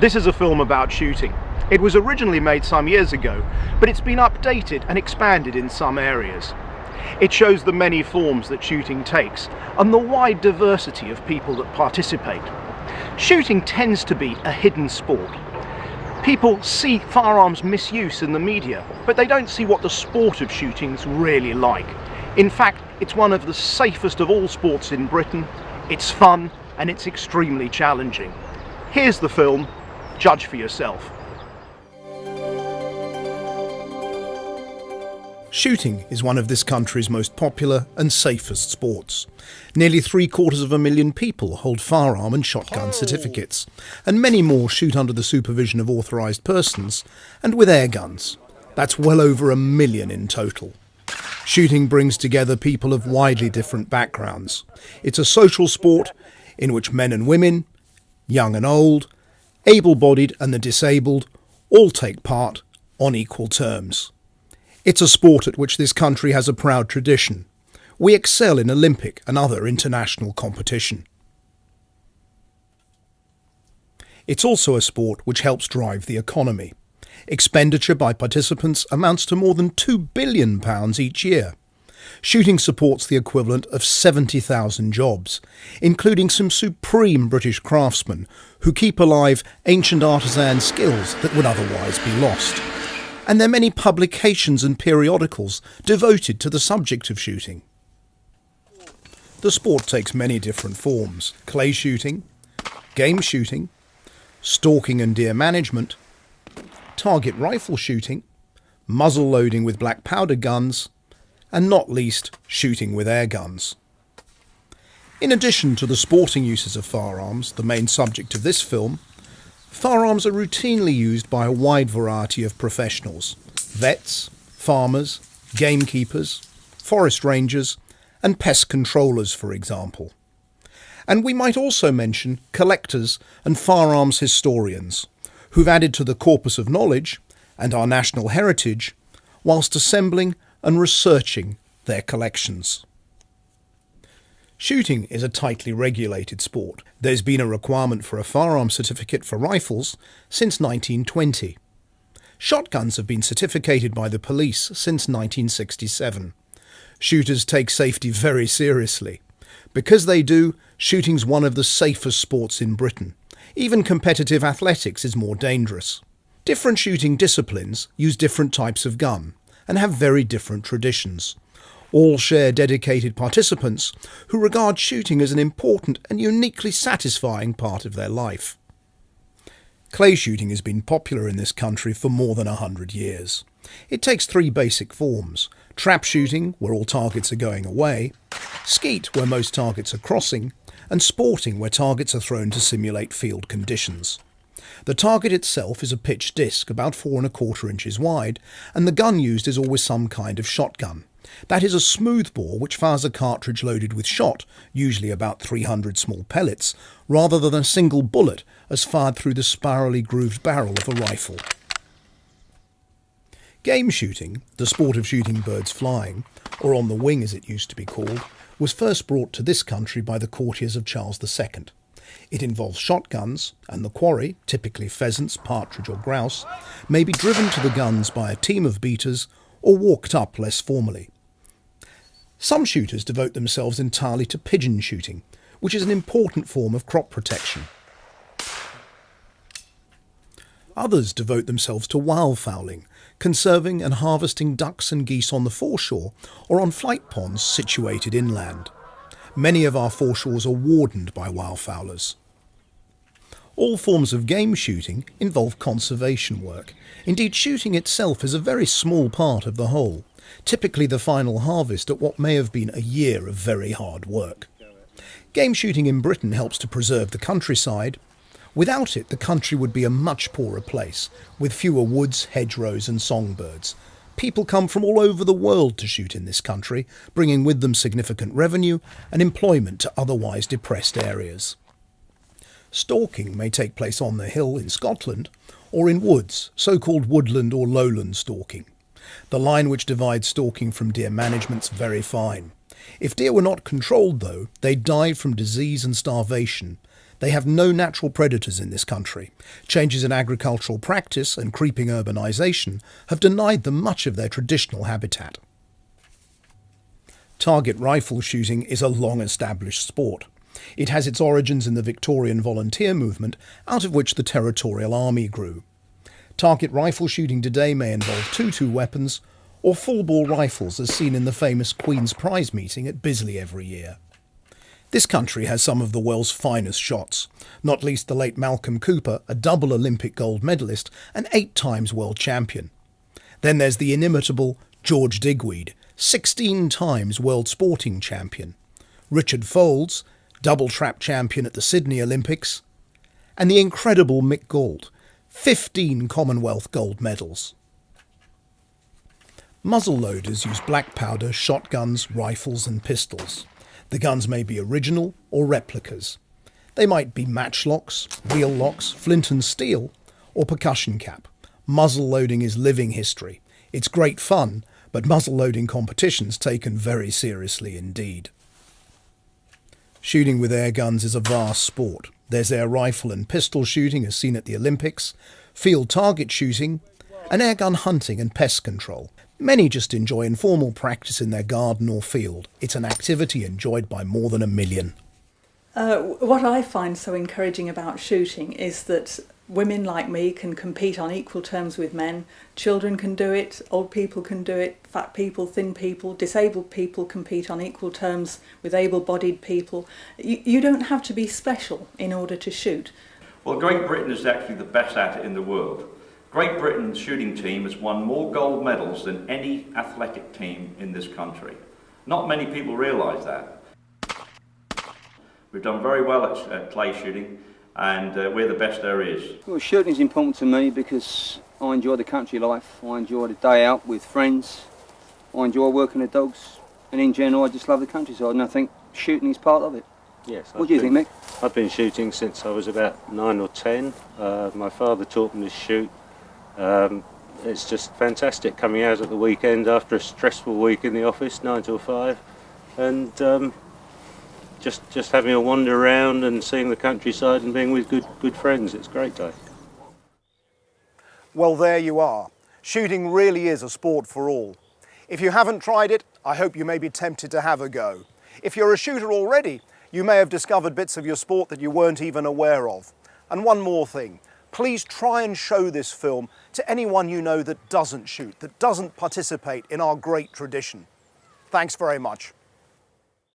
This is a film about shooting. It was originally made some years ago, but it's been updated and expanded in some areas. It shows the many forms that shooting takes and the wide diversity of people that participate. Shooting tends to be a hidden sport. People see firearms misuse in the media, but they don't see what the sport of shooting's really like. In fact, it's one of the safest of all sports in Britain. It's fun and it's extremely challenging. Here's the film. Judge for yourself. Shooting is one of this country's most popular and safest sports. Nearly 750,000 people hold firearm and shotgun certificates, and many more shoot under the supervision of authorised persons and with air guns. That's well over 1 million in total. Shooting brings together people of widely different backgrounds. It's a social sport in which men and women, young and old, able-bodied and the disabled all take part on equal terms. It's a sport at which this country has a proud tradition. We excel in Olympic and other international competition. It's also a sport which helps drive the economy. Expenditure by participants amounts to more than £2 billion each year. Shooting supports the equivalent of 70,000 jobs, including some supreme British craftsmen who keep alive ancient artisan skills that would otherwise be lost. And there are many publications and periodicals devoted to the subject of shooting. The sport takes many different forms: clay shooting, game shooting, stalking and deer management, target rifle shooting, muzzle loading with black powder guns, and not least, shooting with air guns. In addition to the sporting uses of firearms, the main subject of this film, firearms are routinely used by a wide variety of professionals: vets, farmers, gamekeepers, forest rangers, and pest controllers, for example. And we might also mention collectors and firearms historians, who've added to the corpus of knowledge and our national heritage whilst assembling and researching their collections. Shooting is a tightly regulated sport. There's been a requirement for a firearm certificate for rifles since 1920. Shotguns have been certificated by the police since 1967. Shooters take safety very seriously. Because they do, shooting's one of the safest sports in Britain. Even competitive athletics is more dangerous. Different shooting disciplines use different types of gun and have very different traditions. All share dedicated participants who regard shooting as an important and uniquely satisfying part of their life. Clay shooting has been popular in this country for more than 100 years. It takes 3 basic forms: trap shooting, where all targets are going away, skeet, where most targets are crossing, and sporting, where targets are thrown to simulate field conditions. The target itself is a pitched disc about 4 1/4 inches wide, and the gun used is always some kind of shotgun. That is a smoothbore which fires a cartridge loaded with shot, usually about 300 small pellets, rather than a single bullet as fired through the spirally grooved barrel of a rifle. Game shooting, the sport of shooting birds flying, or on the wing as it used to be called, was first brought to this country by the courtiers of Charles II. It involves shotguns, and the quarry, typically pheasants, partridge or grouse, may be driven to the guns by a team of beaters or walked up less formally. Some shooters devote themselves entirely to pigeon shooting, which is an important form of crop protection. Others devote themselves to wildfowling, conserving and harvesting ducks and geese on the foreshore or on flight ponds situated inland. Many of our foreshores are wardened by wildfowlers. All forms of game shooting involve conservation work. Indeed, shooting itself is a very small part of the whole, typically the final harvest at what may have been a year of very hard work. Game shooting in Britain helps to preserve the countryside. Without it, the country would be a much poorer place, with fewer woods, hedgerows and songbirds. People come from all over the world to shoot in this country, bringing with them significant revenue and employment to otherwise depressed areas. Stalking may take place on the hill in Scotland or in woods, so-called woodland or lowland stalking. The line which divides stalking from deer management's very fine. If deer were not controlled, though, they died from disease and starvation. They have no natural predators in this country. Changes in agricultural practice and creeping urbanisation have denied them much of their traditional habitat. Target rifle shooting is a long-established sport. It has its origins in the Victorian volunteer movement, out of which the Territorial Army grew. Target rifle shooting today may involve 2-2 weapons or full-bore rifles as seen in the famous Queen's Prize meeting at Bisley every year. This country has some of the world's finest shots, not least the late Malcolm Cooper, a double Olympic gold medalist and 8 times world champion. Then there's the inimitable George Digweed, 16 times world sporting champion, Richard Folds, double trap champion at the Sydney Olympics, and the incredible Mick Galt, 15 Commonwealth gold medals. Muzzle loaders use black powder, shotguns, rifles and pistols. The guns may be original or replicas. They might be matchlocks, wheel locks, flint and steel, or percussion cap. Muzzle loading is living history. It's great fun, but muzzle loading competitions taken very seriously indeed. Shooting with air guns is a vast sport. There's air rifle and pistol shooting as seen at the Olympics, field target shooting, and airgun hunting and pest control. Many just enjoy informal practice in their garden or field. It's an activity enjoyed by more than 1 million. What I find so encouraging about shooting is that women like me can compete on equal terms with men. Children can do it, old people can do it, fat people, thin people, disabled people compete on equal terms with able-bodied people. You don't have to be special in order to shoot. Well, Great Britain is actually the best at it in the world. Great Britain's shooting team has won more gold medals than any athletic team in this country. Not many people realise that. We've done very well at clay shooting, and we're the best there is. Well, shooting is important to me because I enjoy the country life. I enjoy the day out with friends. I enjoy working the dogs, and in general I just love the countryside, and I think shooting is part of it. Yes. What do you think, Mick? I've been shooting since I was about 9 or 10. My father taught me to shoot. It's just fantastic coming out at the weekend after a stressful week in the office, 9 till 5, and just having a wander around and seeing the countryside and being with good friends. It's a great day. Well, there you are. Shooting really is a sport for all. If you haven't tried it, I hope you may be tempted to have a go. If you're a shooter already, you may have discovered bits of your sport that you weren't even aware of. And one more thing. Please try and show this film to anyone you know that doesn't shoot, that doesn't participate in our great tradition. Thanks very much.